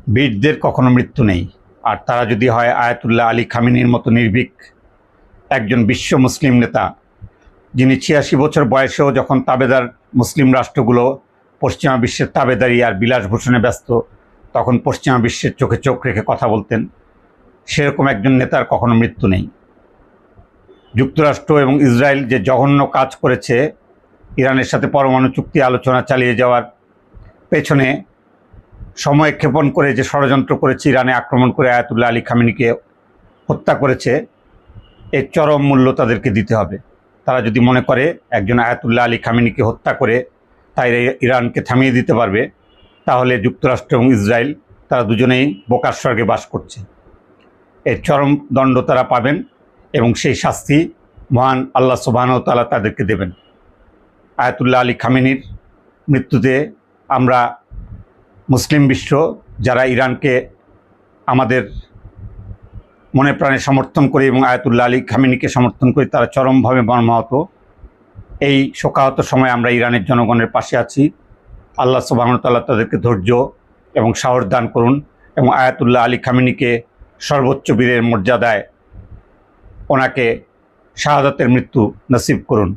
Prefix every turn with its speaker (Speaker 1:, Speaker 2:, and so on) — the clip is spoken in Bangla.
Speaker 1: বীরদের কখনো মৃত্যু নেই। আর তারা যদি হয় আয়াতুল্লাহ আলী খামেনির মতো নির্ভীক একজন বিশ্ব মুসলিম নেতা, যিনি ৮৬ বছর বয়সেও যখন তাবেদার মুসলিম রাষ্ট্রগুলো পশ্চিমা বিশ্বের তাবেদারি আর বিলাসভূষণে ব্যস্ত, তখন পশ্চিমা বিশ্বের চোখে চোখ রেখে কথা বলতেন, সেরকম একজন নেতার কখনো মৃত্যু নেই। যুক্তরাষ্ট্র এবং ইসরায়েল যে জঘন্য কাজ করেছে, ইরানের সাথে পরমাণু চুক্তি আলোচনা চালিয়ে যাওয়ার পেছনে সময় ক্ষেপণ করে যে ষড়যন্ত্র করেছে, ইরানে আক্রমণ করে আয়াতুল্লাহ আলী খামেনিকে হত্যা করেছে, এর চরম মূল্য তাদেরকে দিতে হবে। তারা যদি মনে করে একজন আয়াতুল্লাহ আলী খামেনিকে হত্যা করে তাই ইরানকে থামিয়ে দিতে পারবে, তাহলে যুক্তরাষ্ট্র এবং ইসরায়েল তারা দুজনেই বোকার স্বর্গে বাস করছে। এর চরম দণ্ড তারা পাবেন এবং সেই শাস্তি মহান আল্লাহ সুবহানাহু ওয়া তাআলা তাদেরকে দেবেন। আয়াতুল্লাহ আলী খামেনির মৃত্যুতে আমরা মুসলিম বিশ্ব যারা ইরানকে আমাদের মনে প্রাণে সমর্থন করি এবং আয়াতুল্লাহ আলী খামেনিকে সমর্থন করি, তারা চরমভাবে মর্মাহত। এই শোকাহত সময় আমরা ইরানের জনগণের পাশে আছি। আল্লাহ সুবহানাহু ওয়া তাআলা তাদেরকে ধৈর্য এবং সাহস দান করুন এবং আয়াতুল্লাহ আলী খামেনিকে সর্বোচ্চ বীরের মর্যাদায় ওনাকে শাহাদাতের মৃত্যু নসিব করুন।